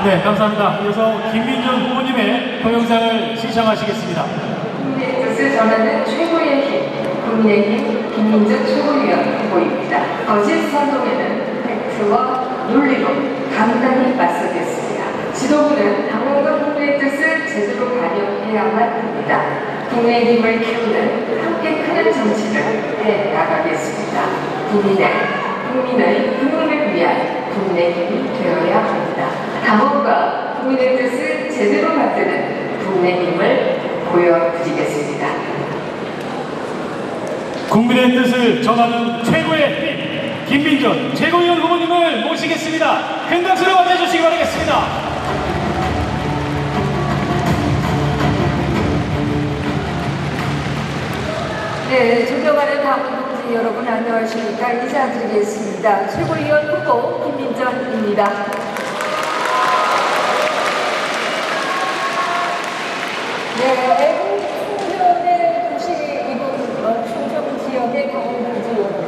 네, 감사합니다. 이어서 김민준 후보님의 동영상을 시청하시겠습니다. 국민의 뜻을 전하는 최고의 힘, 국민의힘 김민준 최고위원 후보입니다. 거짓 선동에는 팩트와 논리로 강단히 맞서겠습니다. 지도부는 당원과 국민의 뜻을 제대로 반영해야만 합니다. 국민의힘을 키우는 함께 크는 정치를 해나가겠습니다. 국민을 위한 국민의힘이 되어야 합니다. 당원과 국민의 뜻을 제대로 받드는 국민의힘을 보여드리겠습니다. 국민의 뜻을 전하는 최고의 힘, 김민준 최고위원 후보님을 모시겠습니다. 큰 박수로 맞아주시기 바라겠습니다. 네, 존경하는 당원 동지 여러분 안녕하십니까? 인사드리겠습니다. 최고위원 후보 김민준입니다. 네, 충전의 도시 이곳 충청 지역의 당원 동지 여러분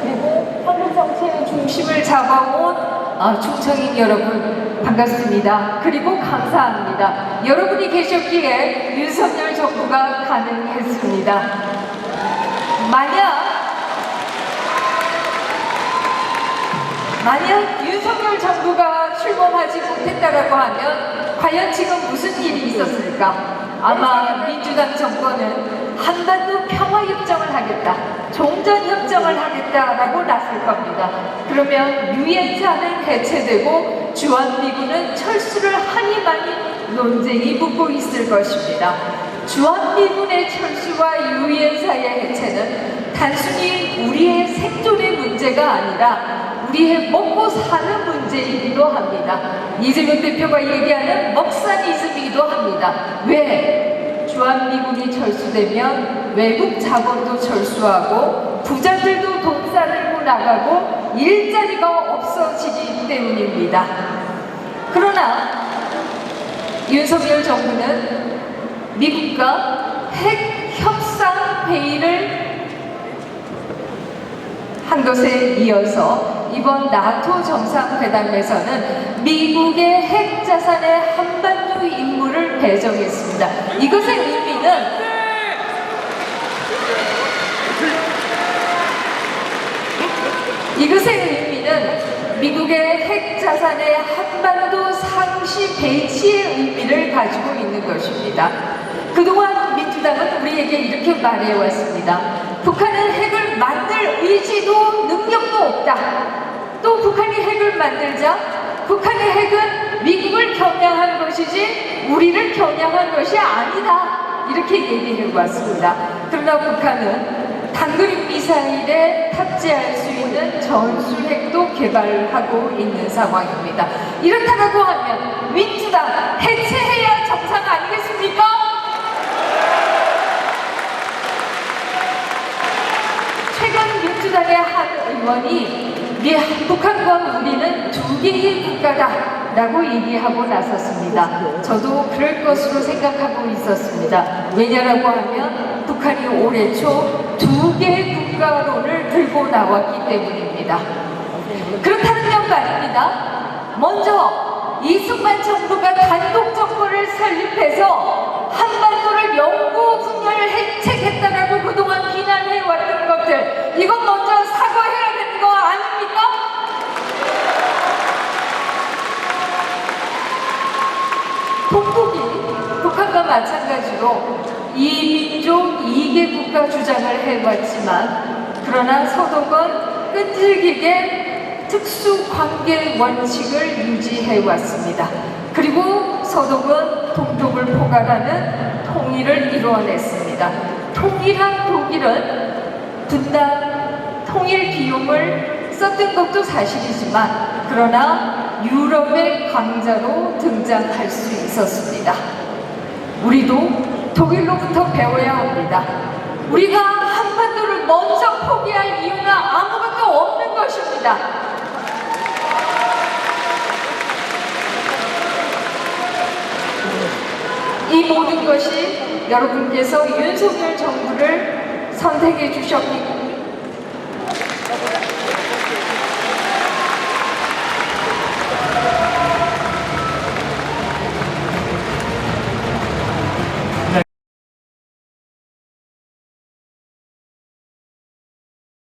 그리고 한국 정치의 중심을 잡아온 충청인 여러분 반갑습니다. 그리고 감사합니다. 여러분이 계셨기에 윤석열 정부가 가능했습니다. 만약 윤석열 정부가 출범하지 못했다라고 하면 과연 지금 무슨 일이 있었을까? 아마 민주당 정권은 한반도 평화협정을 하겠다, 종전협정을 하겠다라고 나설 겁니다. 그러면 유엔사는 해체되고 주한미군은 철수를 하니 많이 논쟁이 붙고 있을 것입니다. 주한미군의 철수와 유엔사의 해체는 단순히 우리의 생존의 문제가 아니라 우리의 먹고 사는 문제이기도 합니다. 이재명 대표가 얘기하는 먹사니즘이기도 합니다. 왜? 주한미군이 철수되면 외국 자본도 철수하고 부자들도 돈 싸들고 나가고 일자리가 없어지기 때문입니다. 그러나 윤석열 정부는 미국과 핵 협상 회의를 한 것에 이어서 이번 나토 정상회담에서는 미국의 핵 자산의 한반도 임무를 배정했습니다. 이것의 의미는 미국의 핵 자산의 한반도 상시 배치의 의미를 가지고 있는 것입니다. 그동안 민주당은 우리에게 이렇게 말해왔습니다. 북한은 핵을 만들 의지도 능력도 없다. 또 북한이 핵을 만들자 북한의 핵은 미국을 겨냥한 것이지 우리를 겨냥한 것이 아니다. 이렇게 얘기해왔습니다. 그러나 북한은 단거리 미사일에 탑재할 수 있는 전술핵도 개발하고 있는 상황입니다. 이렇다고 하면 민주당 해체해야 정상 아니겠습니까? 최근 민주당의 한 의원이 북한과 우리는 두 개의 국가다라고 얘기하고 나섰습니다. 저도 그럴 것으로 생각하고 있었습니다. 왜냐라고 하면 북한이 올해 초 두 개의 국가론을 들고 나왔기 때문입니다. 그렇다는 연관입니다. 먼저 이승만 정부가 단독 정권을 설립해서 한반도를 영구 분열 해체했다라고 그동안 비난해왔던 것들, 이건 먼저 사과해야 되는 거 아닙니까? 동북이 북한과 마찬가지로 이민족 이개 국가 주장을 해왔지만 그러나 서독은 끈질기게 특수관계 원칙을 유지해왔습니다. 그리고 서독은 동독을 포괄하는 통일을 이루어냈습니다. 통일한 독일은 분단, 통일 비용을 썼던 것도 사실이지만 그러나 유럽의 강자로 등장할 수 있었습니다. 우리도 독일로부터 배워야 합니다. 우리가 한반도를 먼저 포기할 이유는 아무것도 없는 것입니다. 이 모든 것이 여러분께서 윤석열 정부를 선택해 주셨기